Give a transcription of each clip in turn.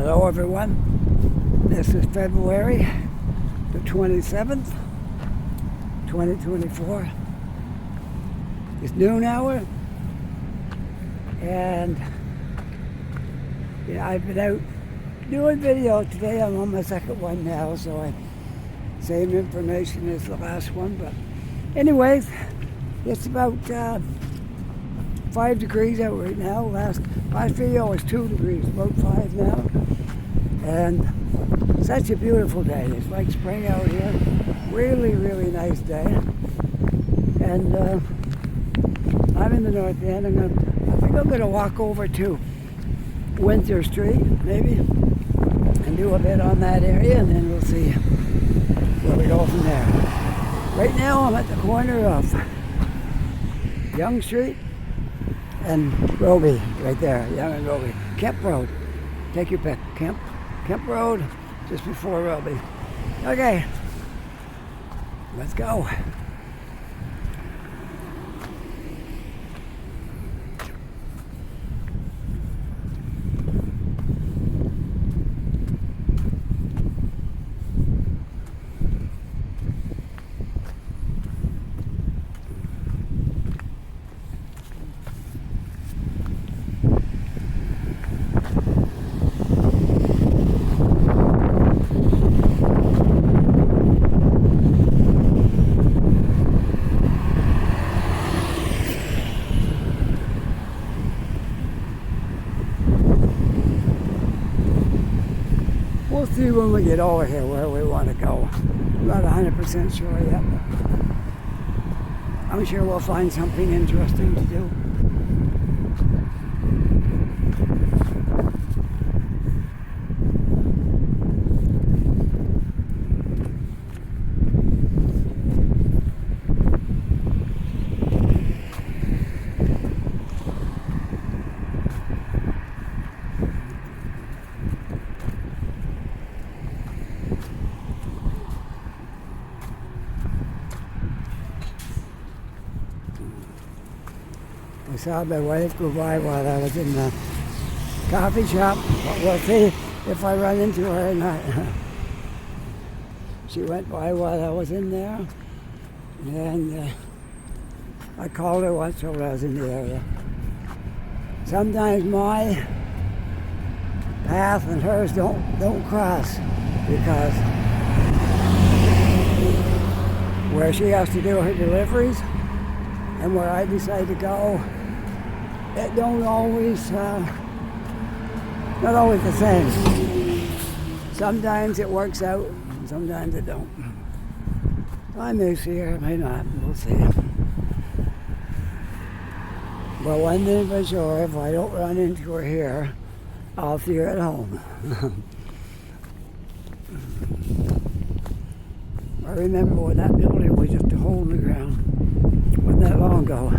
Hello everyone, this is February the 27th, 2024. It's noon hour, and I've been out doing videos today. I'm on my second one now, so same information as the last one, but anyways, it's about 5 degrees out right now. Last video was 2 degrees, about 5 now. And such a beautiful day. It's like spring out here. Really, really nice day. And I'm in the North End. I think I'm going to walk over to Winter Street, maybe, and do a bit on that area, and then we'll see where we go from there. Right now I'm at the corner of Young Street and Robie, right there, Young and Robie. Kemp Road, take your pick. Kemp Road, just before Robie. Okay, let's go. We'll see when we get over here where we want to go. I'm not 100% sure yet, but I'm sure we'll find something interesting to do. I saw my wife go by while I was in the coffee shop, but we'll see if I run into her or not. She went by while I was in there, and I called her once while I was in the area. Sometimes my path and hers don't cross, because where she has to do her deliveries and where I decide to go, it don't always, not always the same. Sometimes it works out, sometimes it don't. I may see her, I may not, we'll see. But one thing for sure, if I don't run into her here, I'll see her at home. I remember when that building was just a hole in the ground. Wasn't that long ago.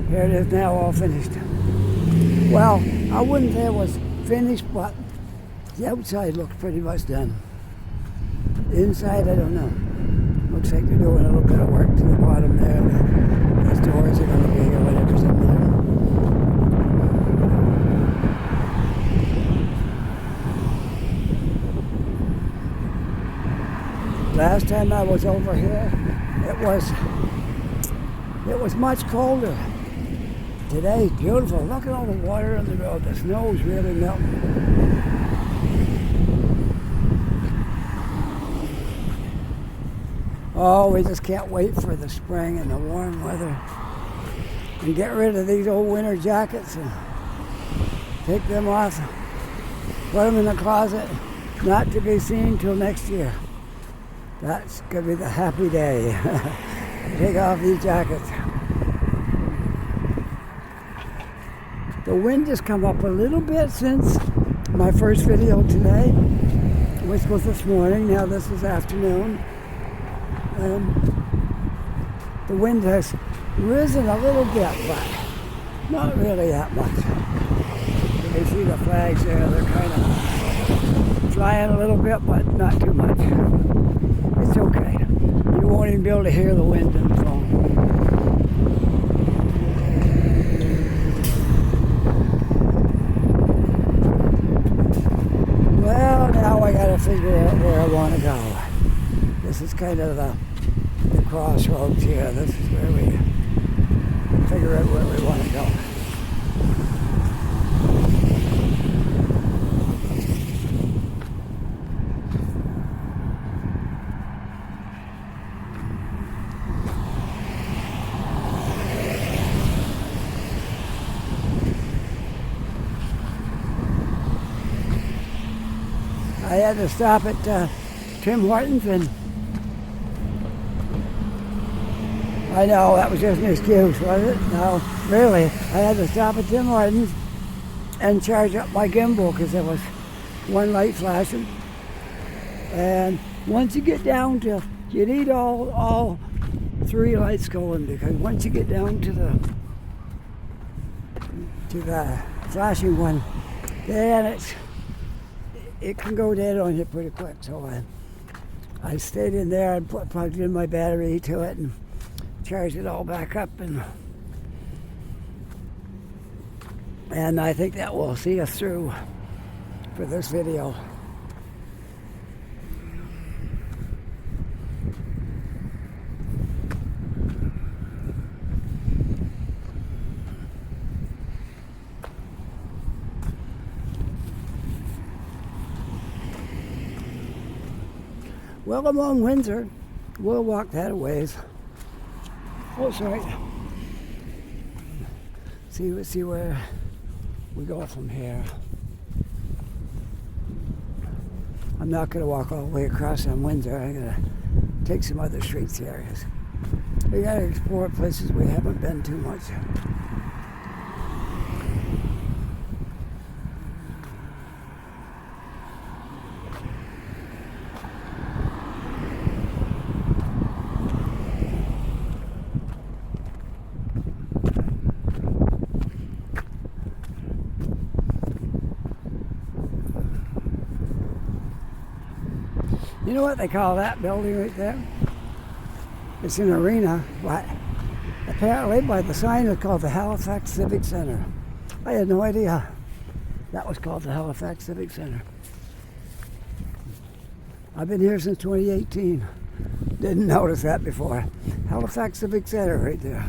Here it is now, all finished. Well, I wouldn't say it was finished, but the outside looks pretty much done. The inside, I don't know. Looks like they're doing a little bit of work to the bottom there. The doors are going to be or whatever's in there. Last time I was over here, it was much colder. Today's beautiful. Look at all the water on the road. The snow's really melting. Oh, we just can't wait for the spring and the warm weather. And get rid of these old winter jackets and take them off. Put them in the closet, not to be seen till next year. That's going to be the happy day. Take off these jackets. The wind has come up a little bit since my first video today, which was this morning. Now this is afternoon. The wind has risen a little bit, but not really that much. You can see the flags there. They're kind of flying a little bit, but not too much. It's okay. You won't even be able to hear the wind in the phone. figure out where I want to go. This is kind of the crossroads here. This is where we figure out where we want to go. I had to stop at Tim Hortons, and I know that was just an excuse, was it? No, really. I had to stop at Tim Hortons and charge up my gimbal because there was one light flashing. And once you get down to, you need all three lights going, because once you get down to the flashing one, then it can go dead on you pretty quick. So I stayed in there and plugged in my battery to it and charged it all back up, and I think that will see us through for this video. Well, I'm on Windsor. We'll walk that a ways. Oh, sorry. See where we go from here. I'm not going to walk all the way across on Windsor. I'm going to take some other streets here. We got to explore places we haven't been too much. You know what they call that building right there? It's an arena, but apparently by the sign it's called the Halifax Civic Center. I had no idea that was called the Halifax Civic Center. I've been here since 2018. Didn't notice that before. Halifax Civic Center right there.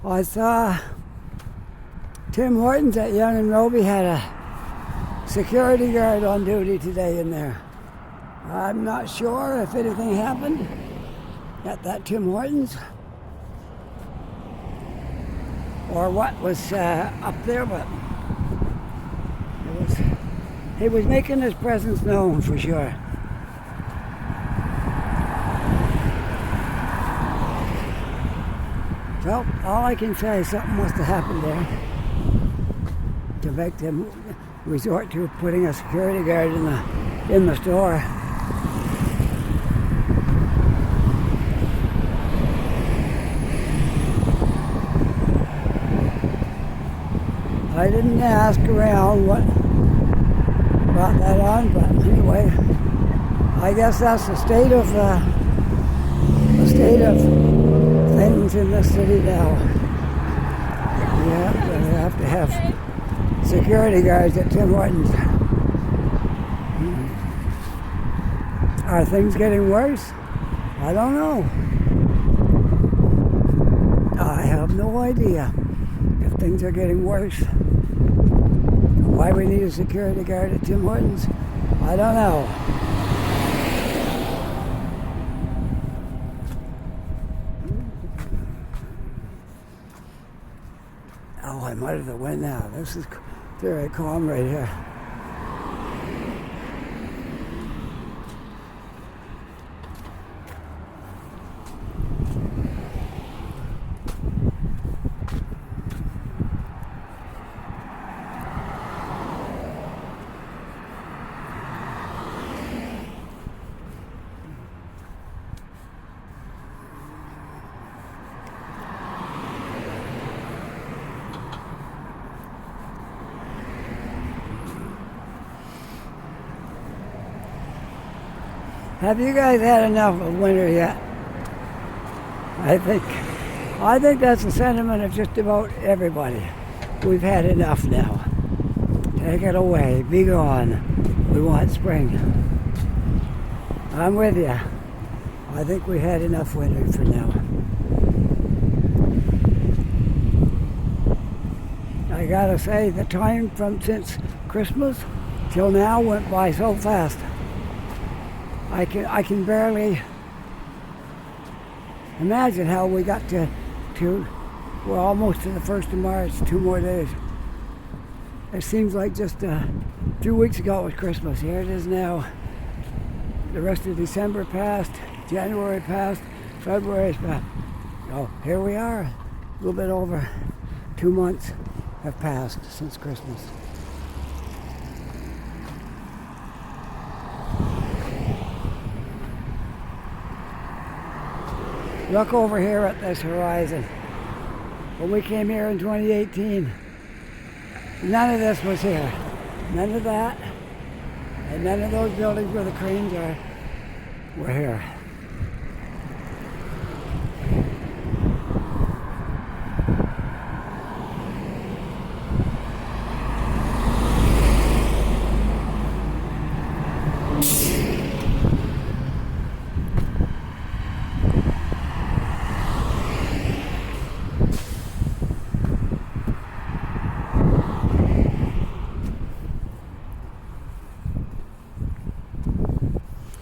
I saw Tim Hortons at Young and Robie had a security guard on duty today in there. I'm not sure if anything happened at that Tim Hortons or what was up there, but he was making his presence known for sure. So, all I can say is something must have happened there to make them resort to putting a security guard in the store. I didn't ask around what brought that on, but anyway, I guess that's the state of things in this city now. We have to have security guards at Tim Hortons. Are things getting worse? I don't know. I have no idea if things are getting worse. Why we need a security guard at Tim Hortons? I don't know. Oh, I'm out of the wind now. This is very calm right here. Have you guys had enough of winter yet? I think that's the sentiment of just about everybody. We've had enough now. Take it away. Be gone. We want spring. I'm with you. I think we had enough winter for now. I gotta say, the time from since Christmas till now went by so fast. I can barely imagine how we got to we're almost to the 1st of March, 2 more days. It seems like just a few weeks ago it was Christmas. Here it is now. The rest of December passed, January passed, February's passed. Oh, here we are. A little bit over 2 months have passed since Christmas. Look over here at this horizon. When we came here in 2018, none of this was here. None of that, and none of those buildings where the cranes are were here.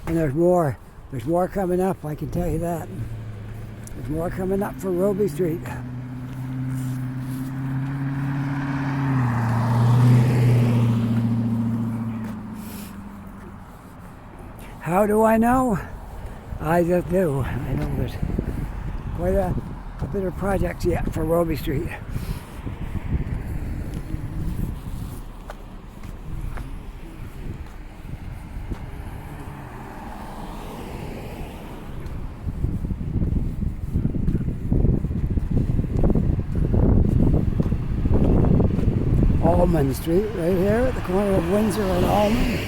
And there's more coming up, I can tell you that. There's more coming up for Robie Street. How do I know? I just do. I know there's quite a bit of projects yet for Robie Street. Almond Street, right here at the corner of Windsor and Almond.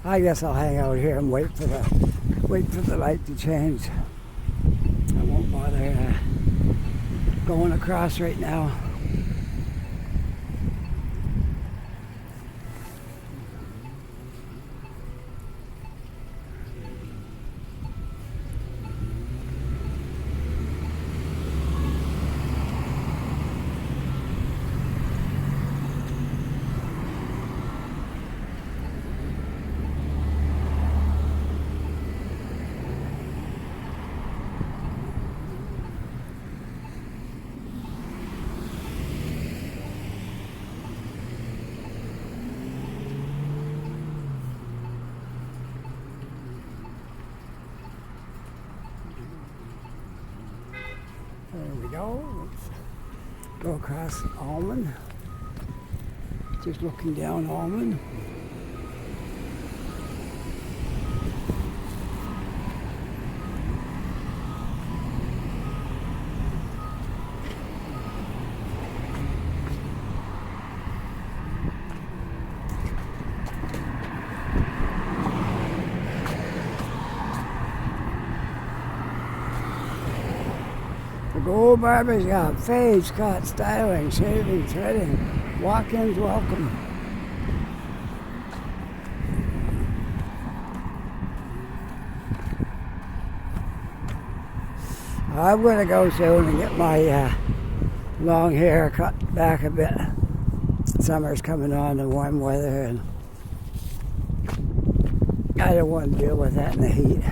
I guess I'll hang out here and wait for the light to change. I won't bother going across right now. There we go. Let's go across Almond. Just looking down Almond. Gold Barber's Shop, fade, cut, styling, shaving, threading, walk-ins welcome. I'm going to go soon and get my long hair cut back a bit. Summer's coming on, the warm weather, and I don't want to deal with that in the heat.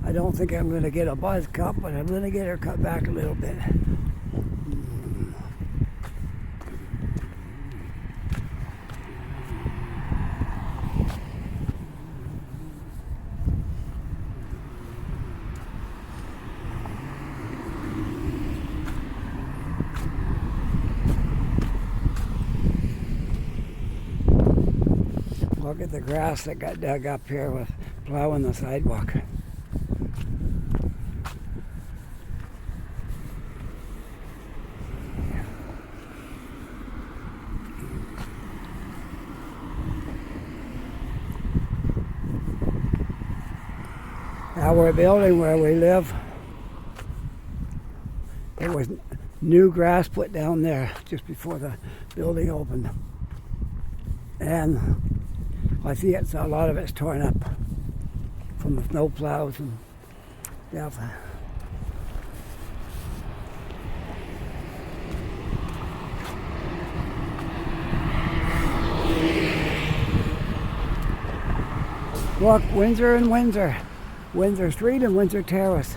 I don't think I'm going to get a buzz cut, but I'm going to get her cut back a little bit. Look at the grass that got dug up here with plowing the sidewalk. Now we're building where we live. There was new grass put down there just before the building opened. And I see a lot of it's torn up from the snow plows and stuff. Look, Windsor and Windsor. Windsor Street and Windsor Terrace.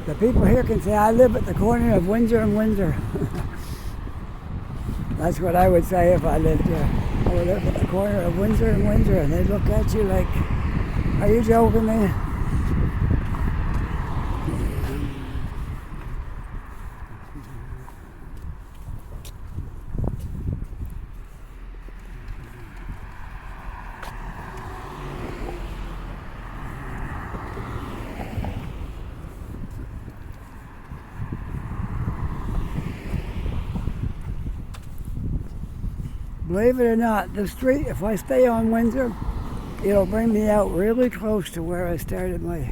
The people here can say, I live at the corner of Windsor and Windsor. That's what I would say if I lived here. I would live at the corner of Windsor and Windsor, and they'd look at you like, are you joking me? Believe it or not, the street, if I stay on Windsor, it'll bring me out really close to where I started my,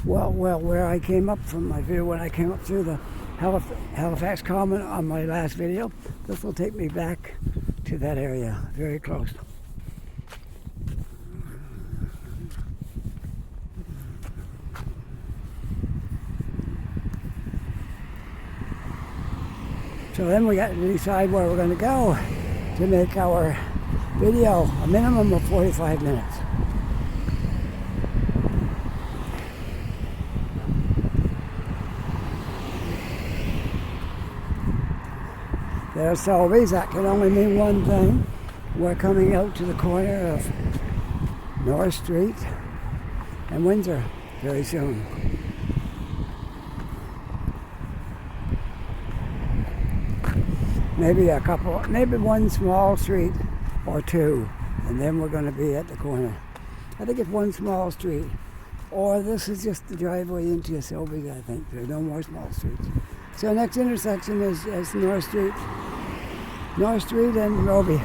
where I came up from my video when I came up through the Halifax Common on my last video. This will take me back to that area, very close. So then we got to decide where we're going to go to make our video a minimum of 45 minutes. There's Selby's. That can only mean one thing. We're coming out to the corner of North Street and Windsor very soon. Maybe one small street or two, and then we're going to be at the corner. I think it's one small street, or this is just the driveway into Selby, I think. There's no more small streets. So next intersection is North Street and Robie.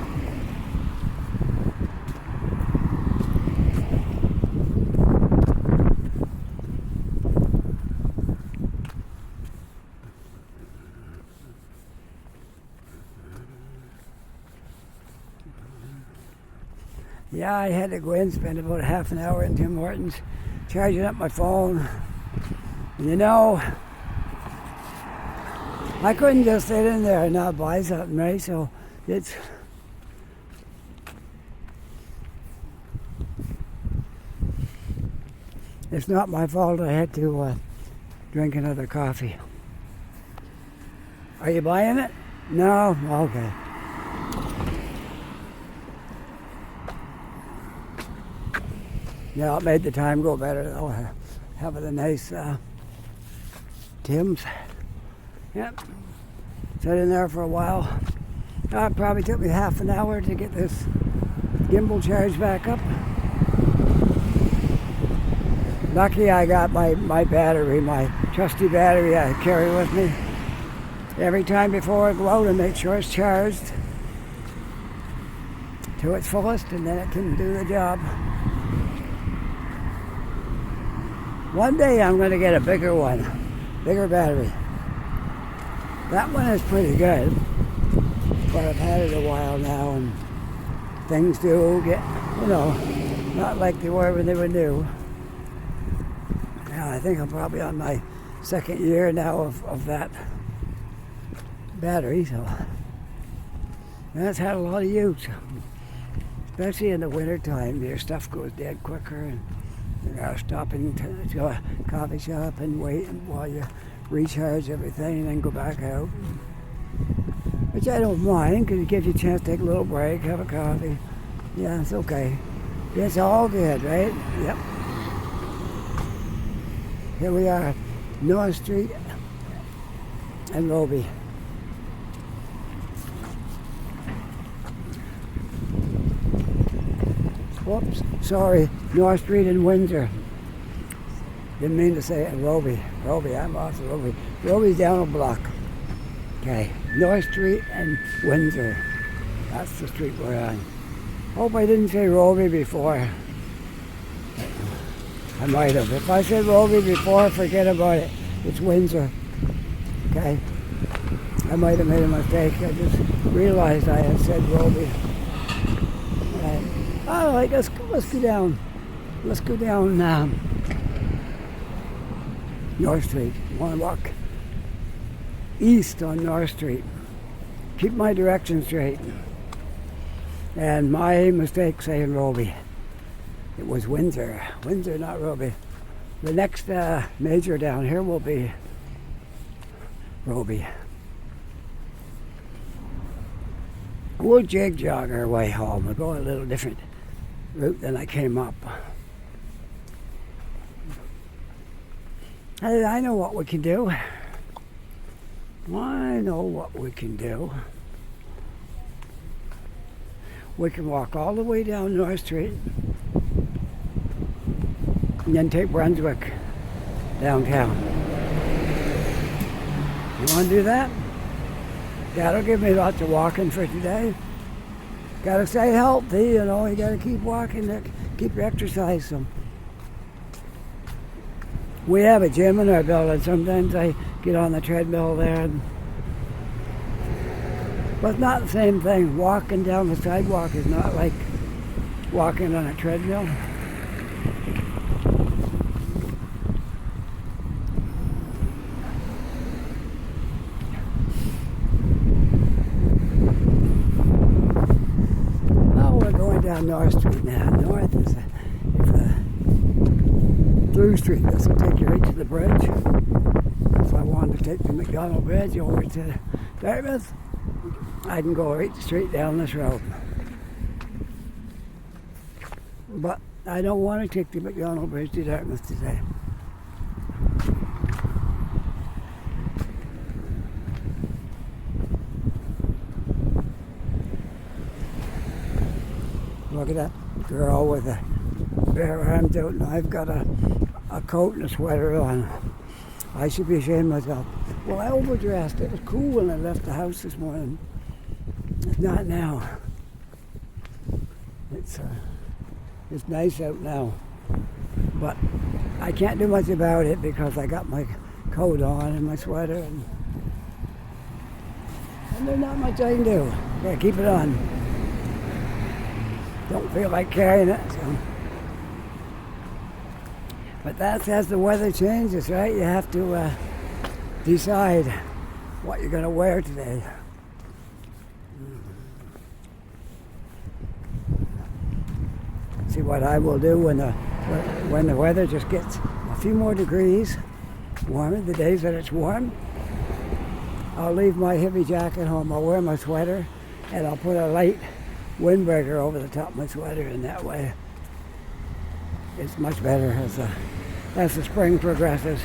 Yeah, I had to go in and spend about half an hour in Tim Hortons charging up my phone. And you know, I couldn't just sit in there and not buy something, right? So it's not my fault I had to drink another coffee. Are you buying it? No? Okay. Yeah, it made the time go better though. Having a nice Tim's. Yep. Sat in there for a while. It probably took me half an hour to get this gimbal charged back up. Lucky I got my battery, my trusty battery I carry with me. Every time before I go out and make sure it's charged to its fullest, and then it can do the job. One day I'm going to get a bigger one, bigger battery. That one is pretty good, but I've had it a while now, and things do get, not like they were when they were new. Yeah, I think I'm probably on my second year now of that battery, so that's had a lot of use, especially in the winter time. Your stuff goes dead quicker, and you gotta stop into a coffee shop and wait while you recharge everything and then go back out. Which I don't mind, because it gives you a chance to take a little break, have a coffee. Yeah, it's okay. It's all good, right? Yep. Here we are, North Street and Robie. Oops, sorry, North Street in Windsor. Didn't mean to say it. Robie, I'm off Robie. Robie's down a block. Okay, North Street and Windsor. That's the street we're on. Hope I didn't say Robie before. I might have. If I said Robie before, forget about it. It's Windsor. Okay? I might have made a mistake. I just realized I had said Robie. All right, let's go down. Let's go down North Street. I want to walk east on North Street. Keep my direction straight. And my mistake saying Robie. It was Windsor. Windsor, not Robie. The next major down here will be Robie. We'll jig-jog our way home. We'll go a little different route than I came up. I know what we can do. I know what we can do. We can walk all the way down North Street and then take Brunswick downtown. You want to do that? That'll give me lots of walking for today. Got to stay healthy, you know. You got to keep walking, keep your exercise. So we have a gym in our building. Sometimes I get on the treadmill there, but it's not the same thing. Walking down the sidewalk is not like walking on a treadmill. Down North Street now. North is a through street. This will take you right to the bridge. If I wanted to take the McDonald Bridge over to Dartmouth, I can go right straight down this road. But I don't want to take the McDonald Bridge to Dartmouth today. Look at that girl with the bare arms out, and I've got a coat and a sweater on. I should be ashamed of myself. Well, I overdressed. It was cool when I left the house this morning. It's not now. It's nice out now. But I can't do much about it because I got my coat on and my sweater, and there's not much I can do. Yeah, keep it on. Don't feel like carrying it. So. But that's as the weather changes, right? You have to decide what you're going to wear today. See what I will do when the weather just gets a few more degrees warmer, the days that it's warm. I'll leave my heavy jacket home. I'll wear my sweater, and I'll put a light windbreaker over the top of my sweater, and that way it's much better as the spring progresses.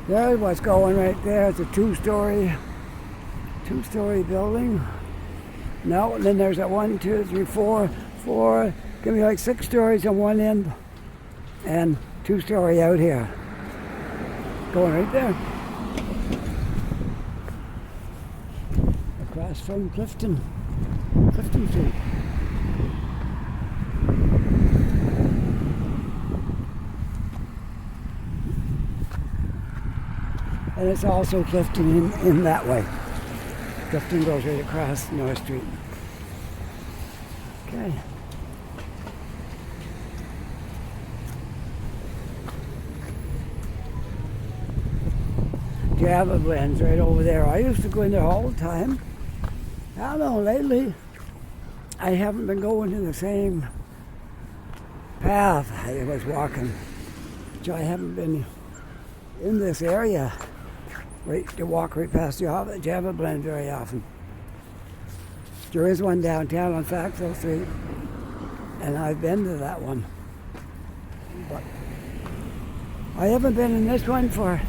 There's what's going right there. It's a two-story building. No, and then there's a 1, 2, 3, 4, give me like 6 stories on one end and 2-story out here. Going right there. Across from Clifton Street. And it's also Clifton in that way. Clifton goes right across North Street. Okay. Java blends right over there. I used to go in there all the time. I don't know, lately I haven't been going to the same path I was walking. So I haven't been in this area to walk right past the Java blend very often. There is one downtown on Saxo Street, and I've been to that one. But I haven't been in this one for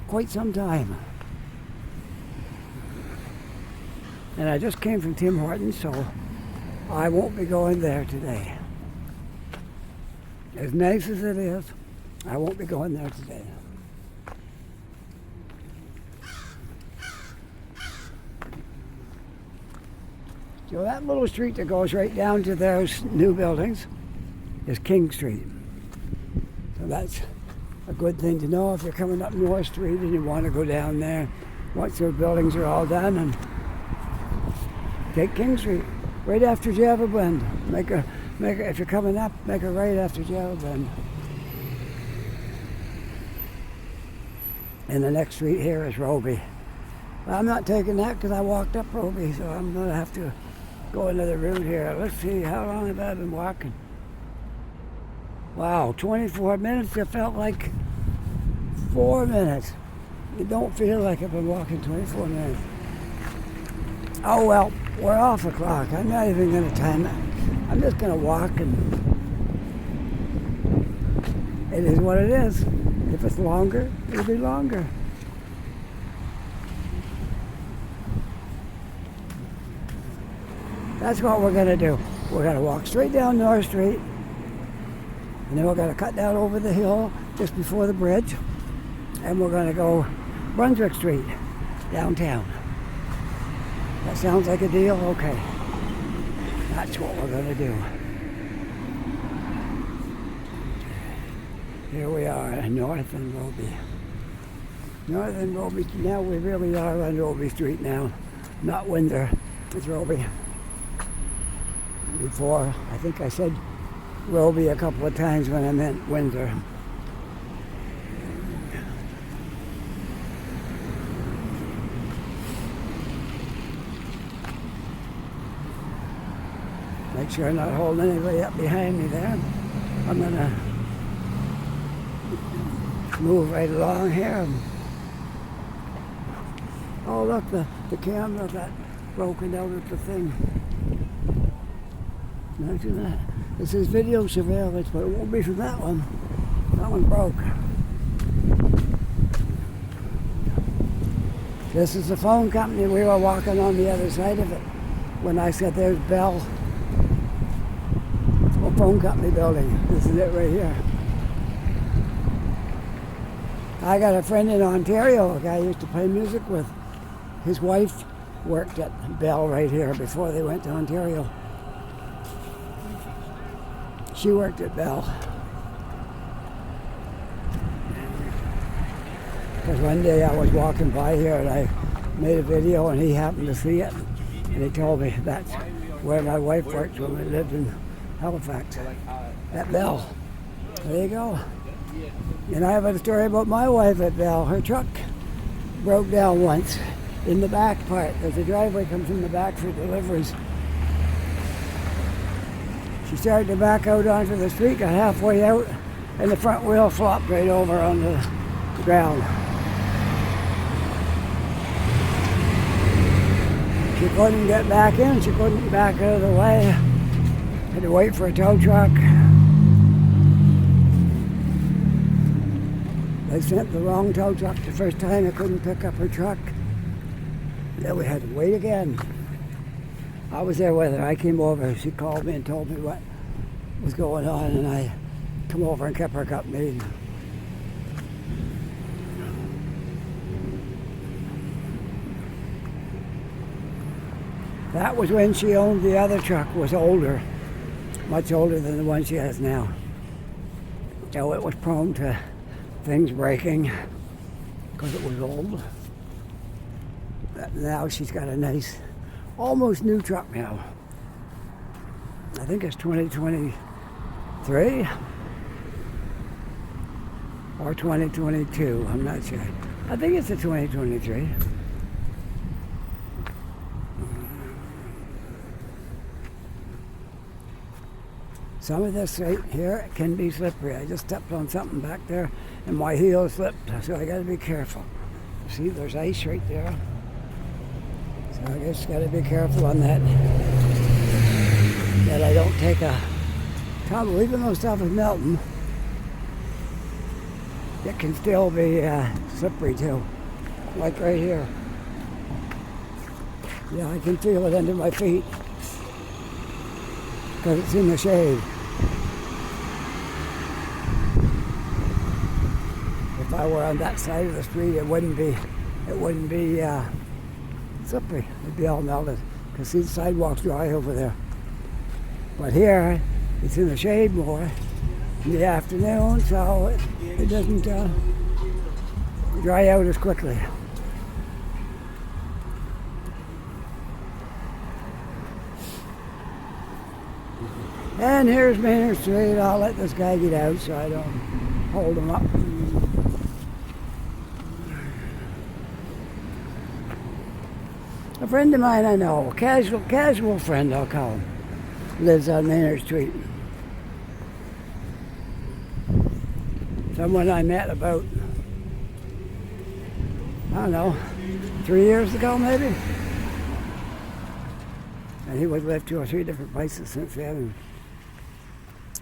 quite some time. And I just came from Tim Hortons, so I won't be going there today. As nice as it is, I won't be going there today. So that little street that goes right down to those new buildings is King Street. So that's a good thing to know if you're coming up North Street and you want to go down there once those buildings are all done, and take King Street right after Java Blend. If you're coming up, make a right after Java Blend. And the next street here is Robie. I'm not taking that because I walked up Robie, so I'm going to have to go another route here. Let's see, how long have I been walking? Wow, 24 minutes. It felt like 4 minutes. It don't feel like I've been walking 24 minutes. Oh well, we're off the clock. I'm not even going to time it. I'm just going to walk, and it is what it is. If it's longer, it'll be longer. That's what we're going to do. We're going to walk straight down North Street, and then we're going to cut down over the hill just before the bridge, and we're going to go Brunswick Street downtown. That sounds like a deal? Okay. That's what we're going to do. Here we are in North and Robie. North and Robie. Now we really are on Robie Street now. Not Windsor. It's Robie. Before, I think I said Robie a couple of times when I meant Windsor. Make sure I'm not holding anybody up behind me there. I'm going to move right along here. Oh look, the camera got broken out of the thing. Imagine that. It says video surveillance, but it won't be from that one. That one broke. This is the phone company. We were walking on the other side of it when I said there's Bell. A phone company building. This is it right here. I got a friend in Ontario, a guy I used to play music with. His wife worked at Bell right here before they went to Ontario. She worked at Bell. Because one day I was walking by here and I made a video and he happened to see it. And he told me that's where my wife worked when we lived in Halifax, at Bell. There you go. And I have a story about my wife at Bell. Her truck broke down once in the back part, because the driveway comes in the back for deliveries. She started to back out onto the street, got halfway out, and the front wheel flopped right over on the ground. She couldn't get back in, she couldn't back out of the way. Had to wait for a tow truck. They sent the wrong tow truck the first time. It couldn't pick up her truck. Then we had to wait again. I was there with her. I came over. She called me and told me what was going on, and I come over and kept her company. That was when she owned the other truck, was older, much older than the one she has now. So it was prone to things breaking because it was old. But now she's got a nice, almost new truck now. I think it's 2023 or 2022, I'm not sure. I think it's a 2023. Some of this right here can be slippery. I just stepped on something back there and my heel slipped, so I gotta be careful. See, there's ice right there. So I just gotta be careful on that, that I don't take a tumble. Even though stuff is melting, it can still be slippery too, like right here. Yeah, I can feel it under my feet because it's in the shade. If I were on that side of the street, it wouldn't be slippery. It'd be all melted because see the sidewalk's dry over there. But here, it's in the shade more in the afternoon, so it doesn't dry out as quickly. And here's Maynard Street. I'll let this guy get out so I don't hold him up. A friend of mine I know, casual friend I'll call him, lives on Maynard Street. Someone I met about, I don't know, 3 years ago maybe. And he would live 2 or 3 different places since then. And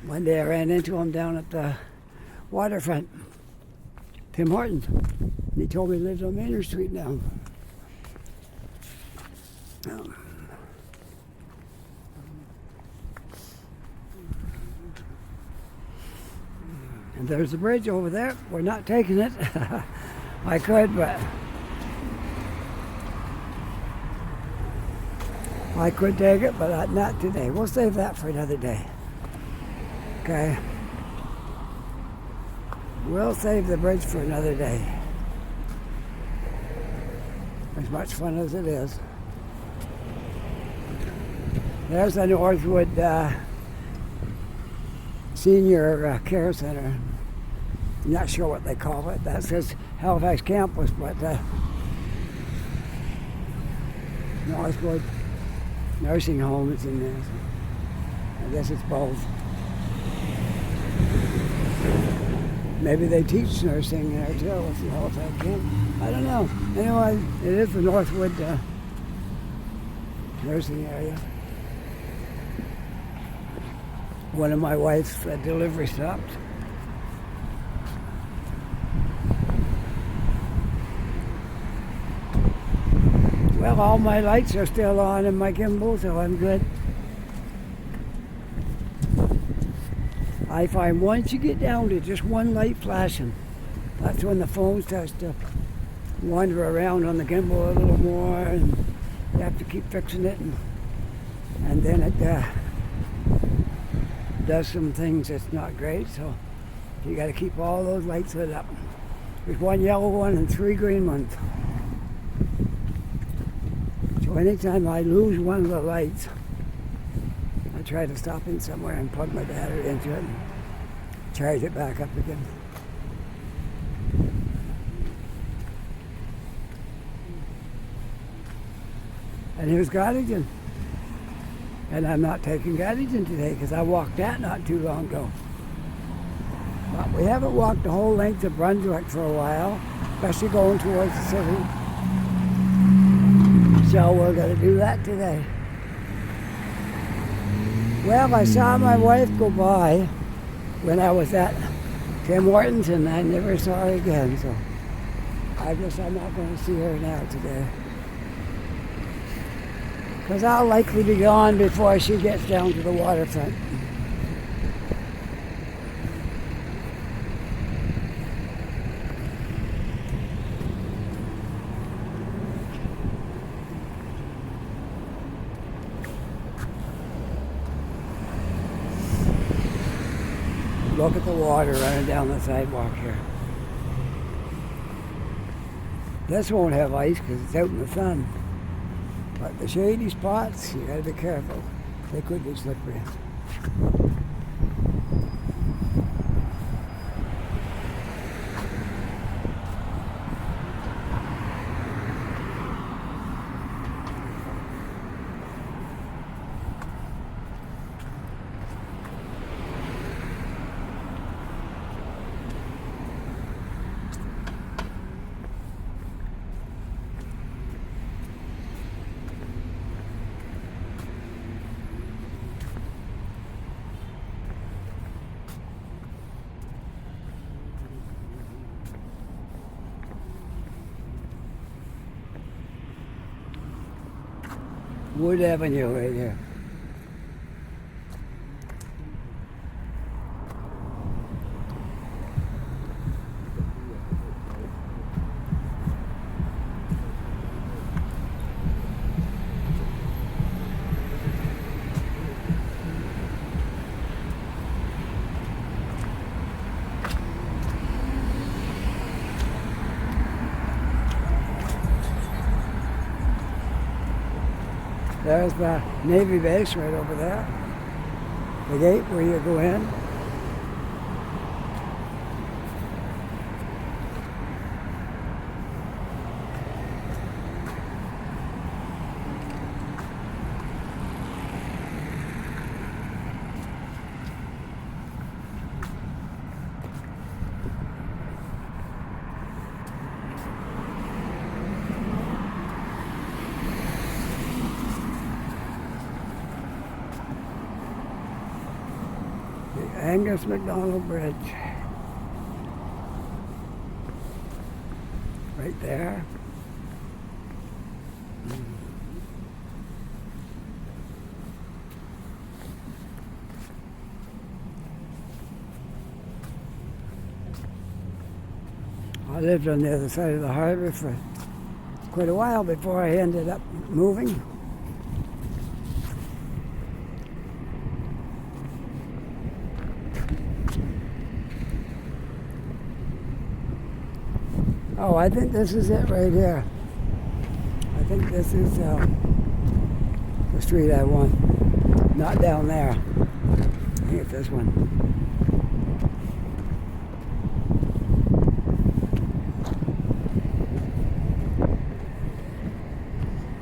one day I ran into him down at the waterfront, Tim Hortons. And he told me he lives on Maynard Street now. And there's the bridge over there. We're not taking it. I could, but I could take it, but not today. We'll save that for another day. Okay? We'll save the bridge for another day. As much fun as it is. There's the Northwood Senior Care Center. I'm not sure what they call it. That says Halifax Campus, but Northwood Nursing Home is in there. So I guess it's both. Maybe they teach nursing there too with the Halifax Campus. I don't know. Anyway, it is the Northwood nursing area. One of my wife's delivery stops. Well, all my lights are still on in my gimbal, so I'm good. I find once you get down to just one light flashing, that's when the phone starts to wander around on the gimbal a little more, and you have to keep fixing it, and then it does some things that's not great, so you got to keep all those lights lit up. There's 1 yellow one and 3 green ones. So anytime I lose one of the lights, I try to stop in somewhere and plug my battery into it and charge it back up again. And here's Gottingen. And I'm not taking Gottingen today because I walked that not too long ago. But we haven't walked the whole length of Brunswick for a while, especially going towards the city. So we're going to do that today. Well, I saw my wife go by when I was at Tim Hortons and I never saw her again. So I guess I'm not going to see her now today. Because I'll likely be gone before she gets down to the waterfront. Look at the water running down the sidewalk here. This won't have ice because it's out in the sun. But the shady spots, you gotta be careful. They could be slippery. Wood Avenue right here. There's the Navy base right over there. The gate where you go in. Angus McDonald Bridge. Right there. I lived on the other side of the harbor for quite a while before I ended up moving. Oh, I think this is it right here. I think this is the street I want. Not down there. I think it's this one.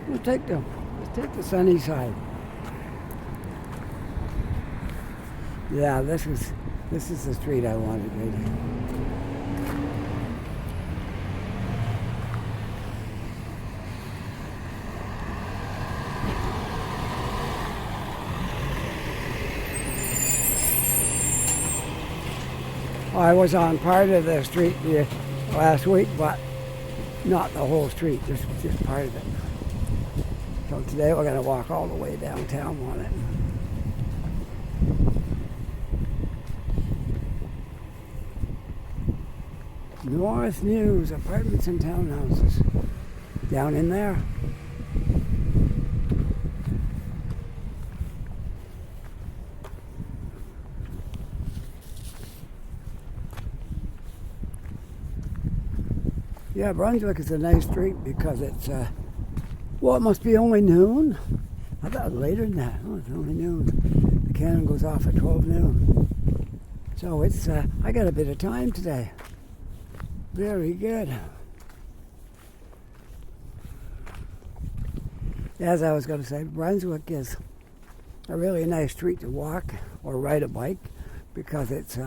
Let's take the sunny side. Yeah, this is the street I wanted right here. I was on part of the street last week, but not the whole street, just part of it. So today we're going to walk all the way downtown on it. North News, apartments and townhouses. Down in there. Yeah, Brunswick is a nice street because it's, well, it must be only noon. I thought it was later than that. Oh, it's only noon. The cannon goes off at 12 noon. So it's, I got a bit of time today. Very good. As I was going to say, Brunswick is a really nice street to walk or ride a bike because it's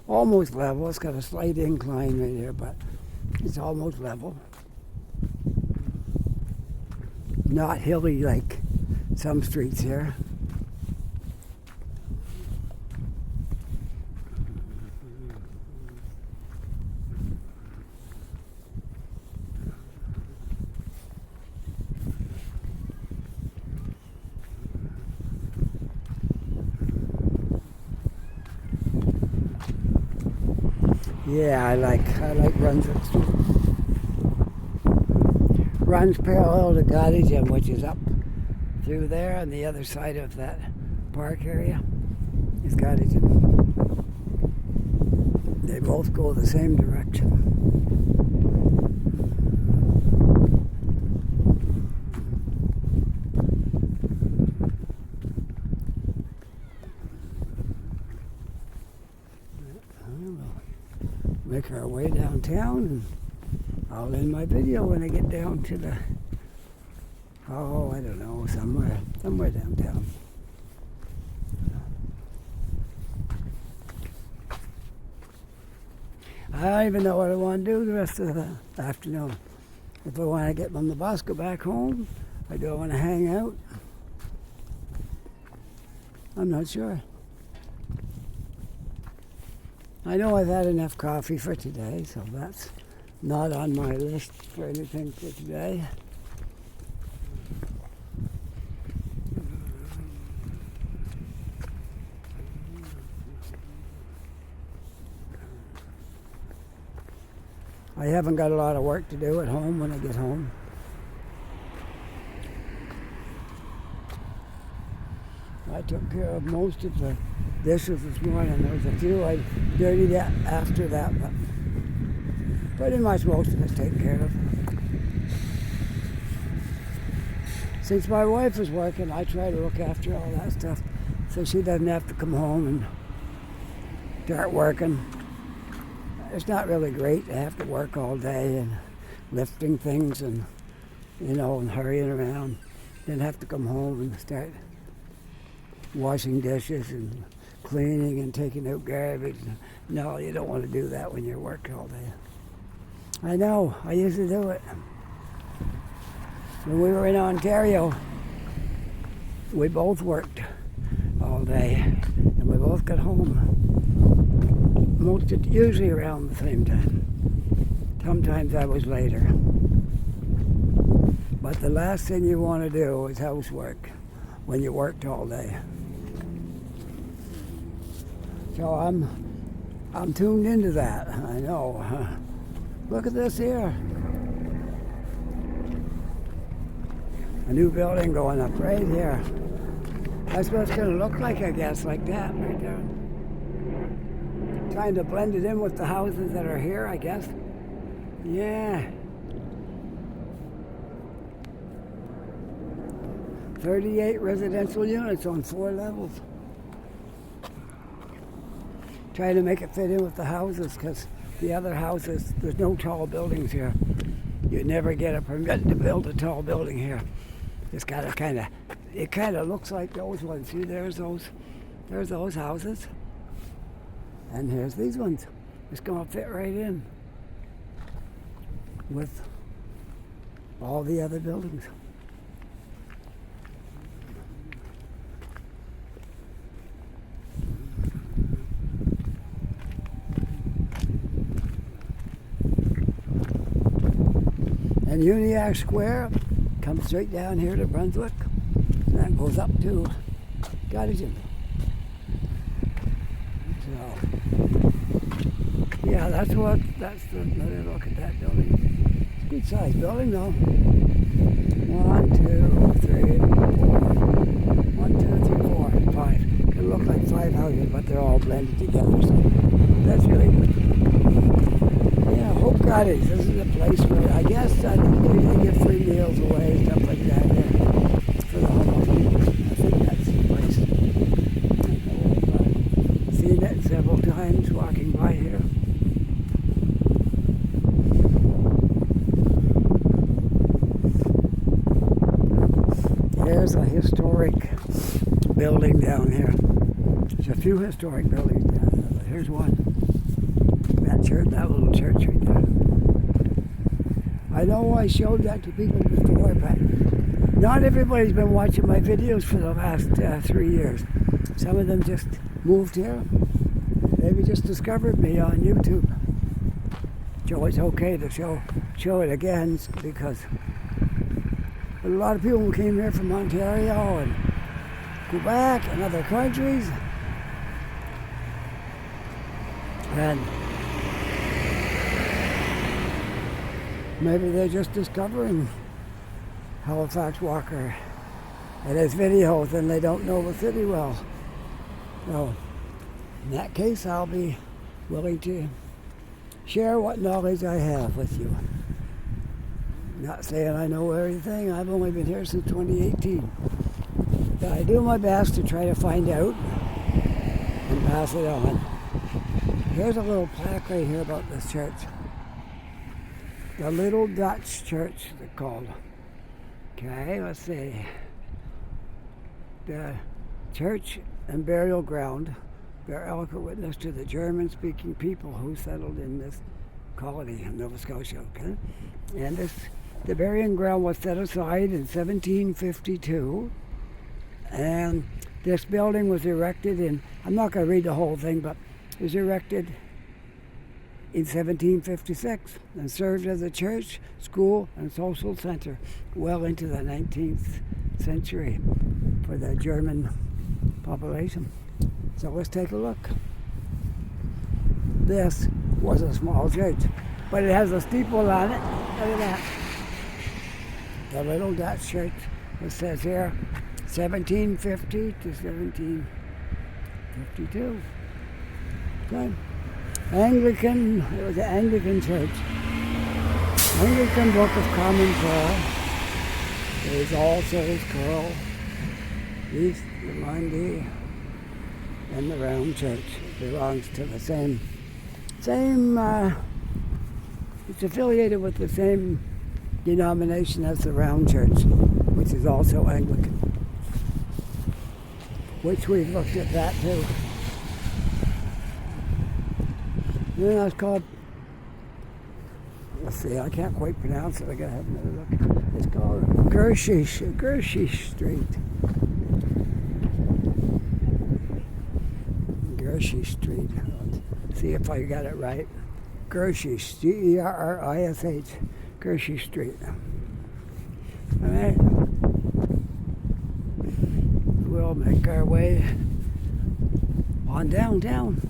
almost level. It's got a slight incline right here, but it's almost level. Not hilly like some streets here. Yeah, I like Brunswick Street. Runs parallel to Gottingen, which is up through there, on the other side of that park area is Gottingen. They both go the same direction. Make our way downtown, and I'll end my video when I get down to the, oh, I don't know, somewhere downtown. I don't even know what I want to do the rest of the afternoon. If I want to get on the bus, go back home, or do I want to hang out? I'm not sure. I know I've had enough coffee for today, so that's not on my list for anything for today. I haven't got a lot of work to do at home when I get home. I took care of most of the dishes this morning. There was a few I dirtied after that, but pretty much most of it's taken care of. Since my wife is working, I try to look after all that stuff so she doesn't have to come home and start working. It's not really great to have to work all day and lifting things and, and hurrying around. Then have to come home and start washing dishes and cleaning and taking out garbage. No, you don't want to do that when you're working all day. I know, I used to do it. When we were in Ontario, we both worked all day, and we both got home usually around the same time. Sometimes I was later. But the last thing you want to do is housework when you worked all day. So I'm tuned into that. I know. Look at this here. A new building going up right here. That's what it's going to look like, I guess, like that right there. Trying to blend it in with the houses that are here, I guess. Yeah. 38 residential units on 4 levels. Trying to make it fit in with the houses, because the other houses, there's no tall buildings here. You never get a permit to build a tall building here. It's got a it kind of looks like those ones. See, there's those houses. And here's these ones. It's going to fit right in with all the other buildings. And Uniacke Square comes straight down here to Brunswick, and then goes up to Gottingen. So, yeah, that's another look at that building. It's a good sized building though. 1, 2, 3, 4. 1, 2, 3, 4, 5. It look like 5 houses, but they're all blended together, so that's really good. Yeah, Hope Cottage. This is a place where I guess they give free meals away, stuff like that. Yeah, for the homeless people. I think that's the place. I've seen it several times walking by here. There's a historic building down here. There's a few historic buildings down here, but here's one. That church, that little church right there. I know I showed that to people before, but not everybody's been watching my videos for the last 3 years. Some of them just moved here. Maybe just discovered me on YouTube. It's always okay to show it again, because a lot of people who came here from Ontario and Quebec and other countries, and maybe they're just discovering Halifax Walker and his videos, and they don't know the city well. So in that case, I'll be willing to share what knowledge I have with you. Not saying I know everything. I've only been here since 2018. But I do my best to try to find out and pass it on. Here's a little plaque right here about this church. The Little Dutch Church, they're called. Okay, let's see. The church and burial ground bear eloquent witness to the German-speaking people who settled in this colony in Nova Scotia. Okay, and the burying ground was set aside in 1752, and this building was erected in, I'm not going to read the whole thing, but it was erected in 1756 and served as a church, school, and social center well into the 19th century for the German population. So let's take a look. This was a small church. but it has a steeple on it. Look at that. The little Dutch church. It says here 1750 to 1752. Okay. Anglican, it was an Anglican church. Anglican Book of Common Prayer. There's All Souls Carol, East Monday, and the Round Church. It belongs to the same, it's affiliated with the same denomination as the Round Church, which is also Anglican, which we've looked at that too. Then that's called, let's see, I can't quite pronounce it, I gotta have another look. It's called Gershie Street. Gershie Street. Let's see if I got it right. Gershie, G-E-R-R-I-S-H, Gershie Street. All right. We'll make our way on downtown.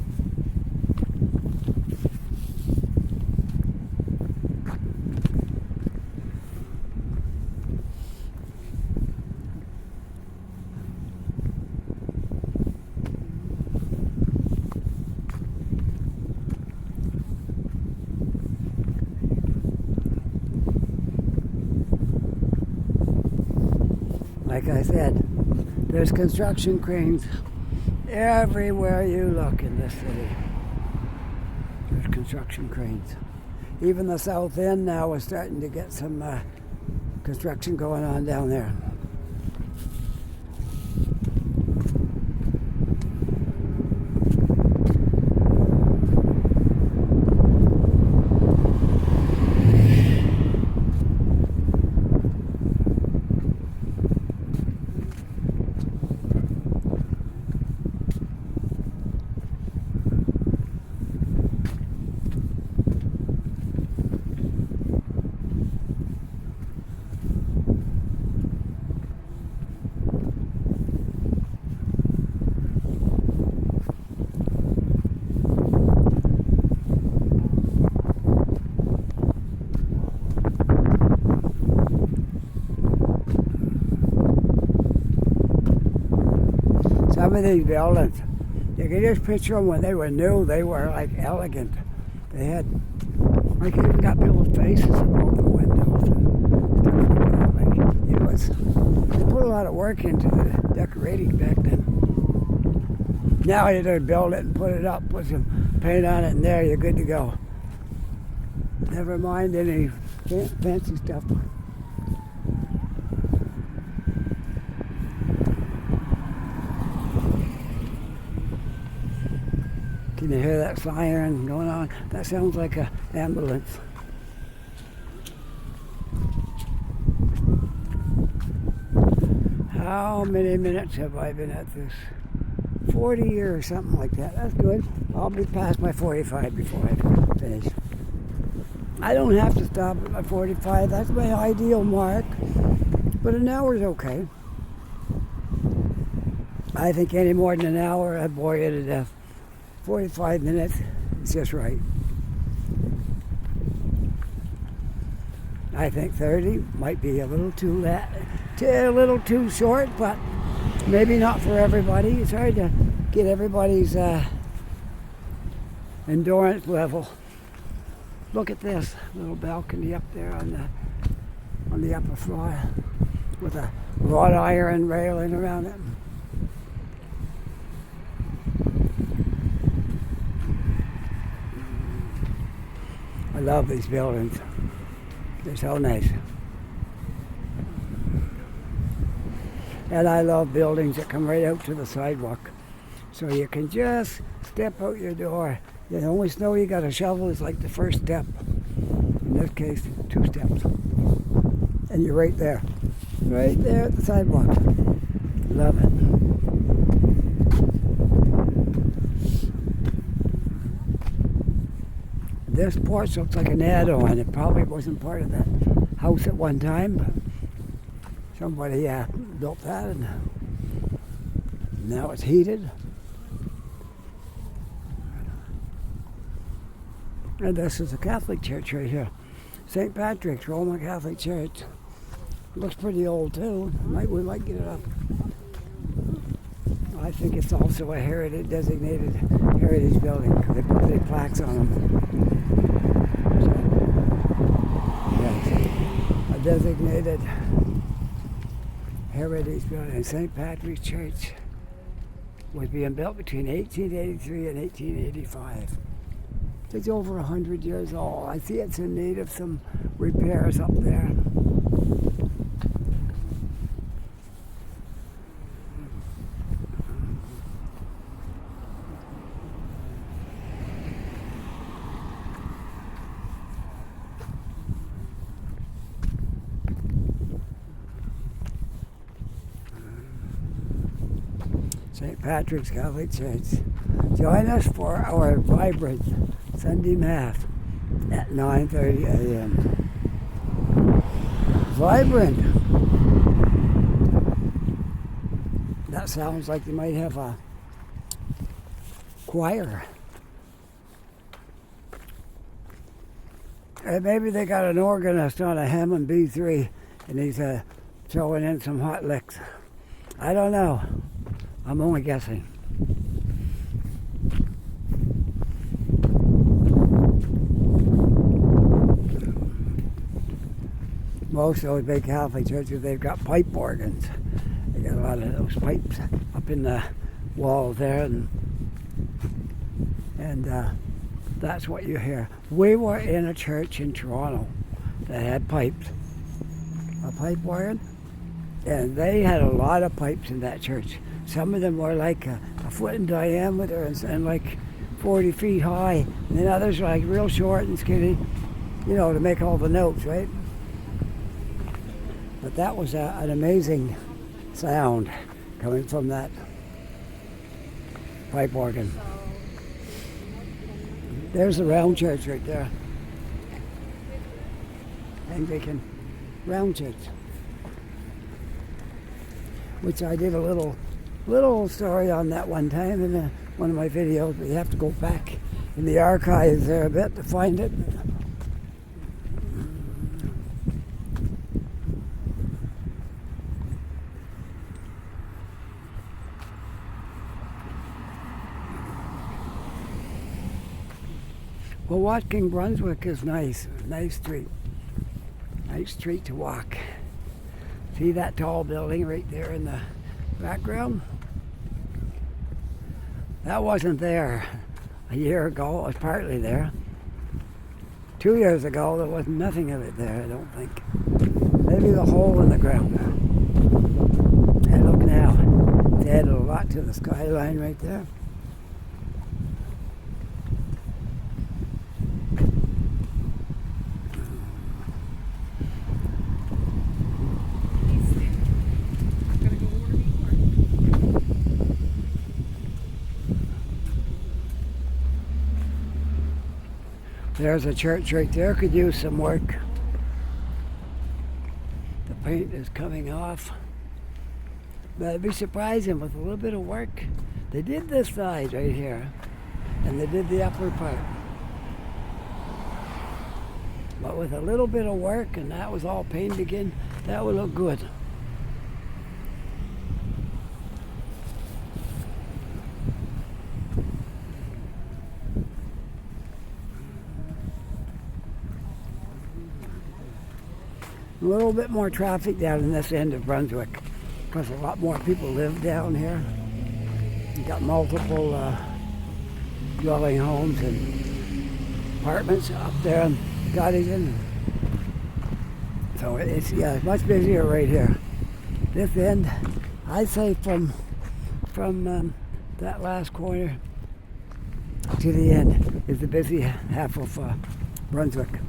Like I said, there's construction cranes everywhere you look in this city. There's construction cranes. Even the South End now is starting to get some construction going on down there. Some of these buildings, you can just picture them when they were new, they were like elegant. They had, like, even got people's faces above the windows and stuff like that. Like, it was, they put a lot of work into the decorating back then. Now you just build it and put it up, put some paint on it, and there you're good to go. Never mind any fancy stuff. Can you hear that siren going on? That sounds like an ambulance. How many minutes have I been at this? 40 or something like that. That's good. I'll be past my 45 before I finish. I don't have to stop at my 45. That's my ideal mark. But an hour's okay. I think any more than an hour, I'd bore you to death. 45 minutes is just right. I think 30 might be a little too short, but maybe not for everybody. It's hard to get everybody's endurance level. Look at this little balcony up there on the upper floor with a wrought iron railing around it. I love these buildings. They're so nice. And I love buildings that come right out to the sidewalk. So you can just step out your door. The only snow you got to shovel is like the first step. In this case, 2 steps. And you're right there. Right there at the sidewalk. Love it. This porch looks like an add-on. It probably wasn't part of that house at one time, but somebody built that, and now it's heated. And this is a Catholic church right here. St. Patrick's Roman Catholic Church. Looks pretty old too. We might get it up. I think it's also a designated heritage building. They put big plaques on them. So, yes, a designated heritage building. St. Patrick's Church was being built between 1883 and 1885. It's over 100 years old. I see it's in need of some repairs up there. St. Patrick's Catholic Church. Join us for our vibrant Sunday Mass at 9:30 a.m. Vibrant. That sounds like you might have a choir. And maybe they got an organist on a Hammond B3 and he's throwing in some hot licks. I don't know. I'm only guessing. Most of those big Catholic churches, they've got pipe organs. They got a lot of those pipes up in the wall there, and that's what you hear. We were in a church in Toronto that had pipes, a pipe organ, and they had a lot of pipes in that church. Some of them were like a foot in diameter and like 40 feet high, and then others were like real short and skinny, you know, to make all the notes, right? But that was an amazing sound coming from that pipe organ. There's the round church right there. Anglican round church. Which I did a little story on that one time in one of my videos, but you have to go back in the archives there a bit to find it. Well, walking Brunswick is nice. Nice street. Nice street to walk. See that tall building right there in the background? That wasn't there a year ago. It was partly there. 2 years ago, there was nothing of it there, I don't think. Maybe the hole in the ground. And look now. They added a lot to the skyline right there. There's a church right there, could use some work. The paint is coming off. But it'd be surprising with a little bit of work. They did this side right here, and they did the upper part. But with a little bit of work, and that was all painted again, that would look good. A little bit more traffic down in this end of Brunswick because a lot more people live down here. You got multiple dwelling homes and apartments up there and cottages. So it's much busier right here. This end, I'd say from that last corner to the end is the busy half of Brunswick.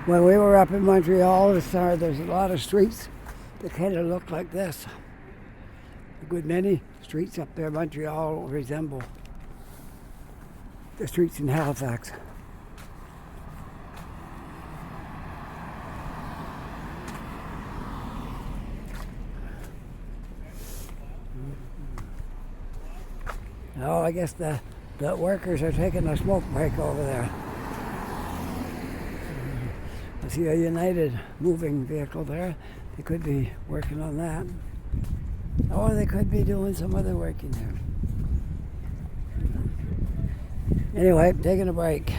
When we were up in Montreal, there's a lot of streets they kind of look like this. A good many streets up there in Montreal resemble the streets in Halifax. Oh, I guess the workers are taking a smoke break over there. I see a United moving vehicle there. They could be working on that. Or they could be doing some other work in there. Anyway, taking a break.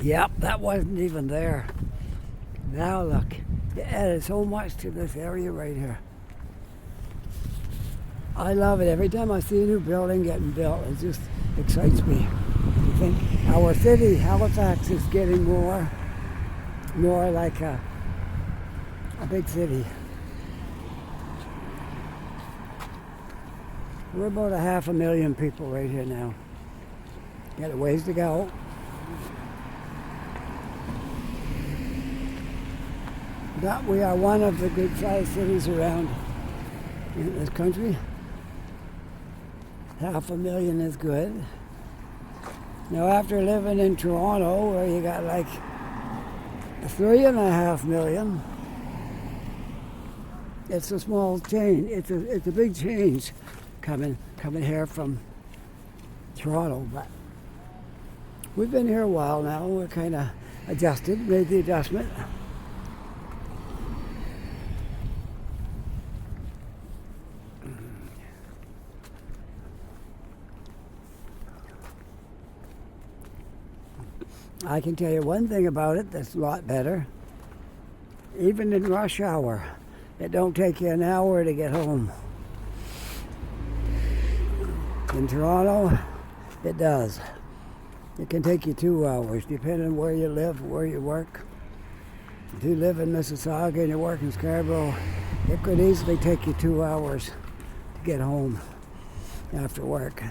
Yep, that wasn't even there. Now look, it added so much to this area right here. I love it. Every time I see a new building getting built, it just excites me. I think our city, Halifax, is getting more like a big city. We're about 500,000 people right here now. Got a ways to go. But we are one of the good-sized cities around in this country. 500,000 is good. Now, after living in Toronto, where you got like 3.5 million, it's a small change. It's a big change coming here from Toronto. But we've been here a while now. We're kind of adjusted, made the adjustment. I can tell you one thing about it that's a lot better. Even in rush hour, it don't take you an hour to get home. In Toronto, it does. It can take you 2 hours, depending on where you live, where you work. If you live in Mississauga and you work in Scarborough, it could easily take you 2 hours to get home after work.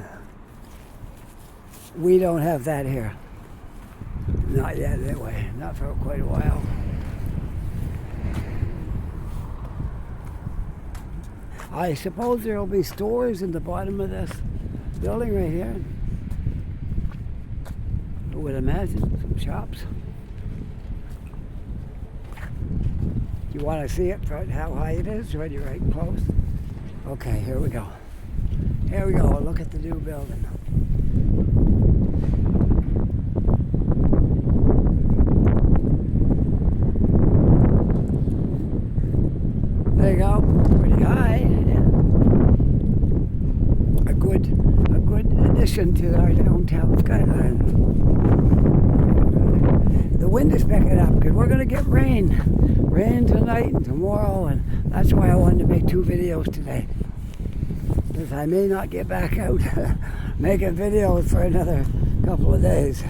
We don't have that here. Not yet, anyway. Not for quite a while. I suppose there will be stores in the bottom of this building right here. I would imagine some shops. You want to see it, how high it is? Right, you're right close. Okay, here we go. Here we go. Look at the new building. There you go, pretty high. A good addition to our downtown skyline. The wind is picking up because we're going to get rain tonight and tomorrow, and that's why I wanted to make 2 videos today. Because I may not get back out making videos for another couple of days.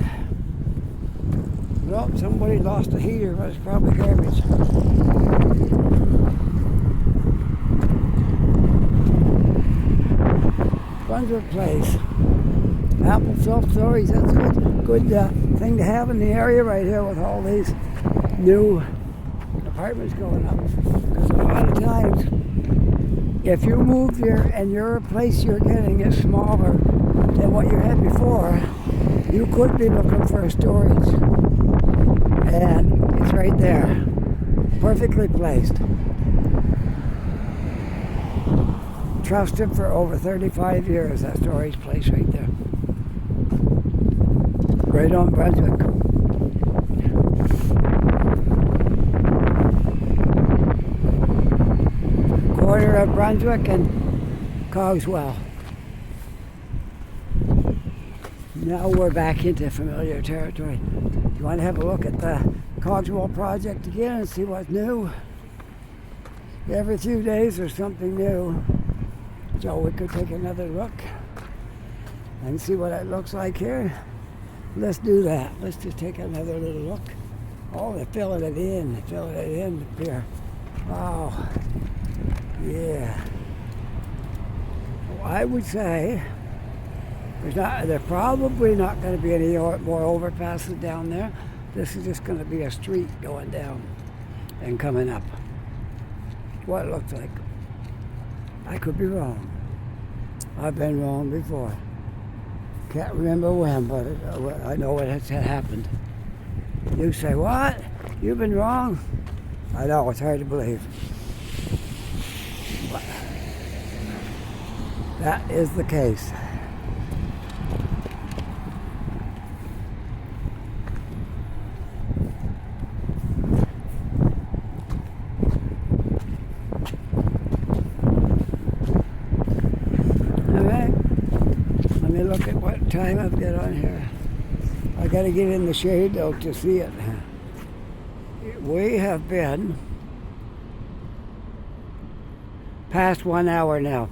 Well, somebody lost a heater, but it's probably garbage. Brunswick Place. Apple self-storage, that's a good thing to have in the area right here with all these new apartments going up. Because a lot of times, if you move here and your place you're getting is smaller than what you had before, you could be looking for a storage. And it's right there, perfectly placed. Trusted for over 35 years, that storage place right there. Right on Brunswick. Corner of Brunswick and Cogswell. Now we're back into familiar territory. You want to have a look at the Cogswell project again and see what's new? Every few days there's something new. So we could take another look and see what it looks like here. Let's do that. Let's just take another little look. Oh, they're filling it in. They're filling it in here. Wow. Yeah. Well, I would say there's probably not going to be any more overpasses down there. This is just going to be a street going down and coming up. What it looks like. I could be wrong. I've been wrong before. Can't remember when, but I know it has happened. You say, what? You've been wrong? I know, it's hard to believe. But that is the case. Look at what time I've got on here. I got to get in the shade though to see it. We have been past 1 hour now.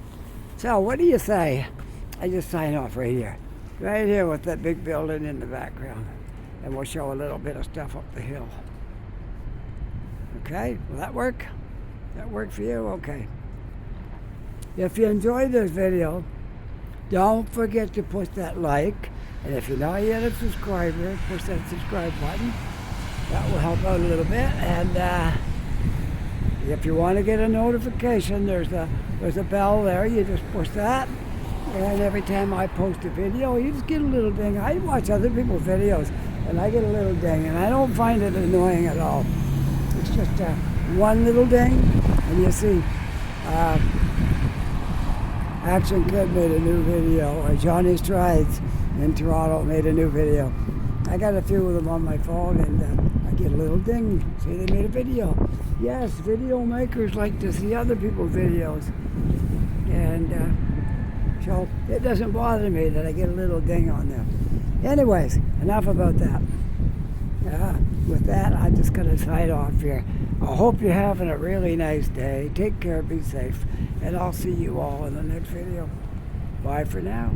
So what do you say? I just sign off right here with that big building in the background, and we'll show a little bit of stuff up the hill. Okay, will that work? That work for you? Okay. If you enjoyed this video, don't forget to push that like, and if you're not yet a subscriber, push that subscribe button. That will help out a little bit. And if you want to get a notification, there's a bell there. You just push that, and every time I post a video, you just get a little ding. I watch other people's videos, and I get a little ding, and I don't find it annoying at all. It's just one little ding, and you see. Action Kid made a new video, or Johnny Strides in Toronto made a new video. I got a few of them on my phone, and I get a little ding, say they made a video. Yes, video makers like to see other people's videos. And so it doesn't bother me that I get a little ding on them. Anyways, enough about that. With that, I'm just going to sign off here. I hope you're having a really nice day. Take care, be safe, and I'll see you all in the next video. Bye for now.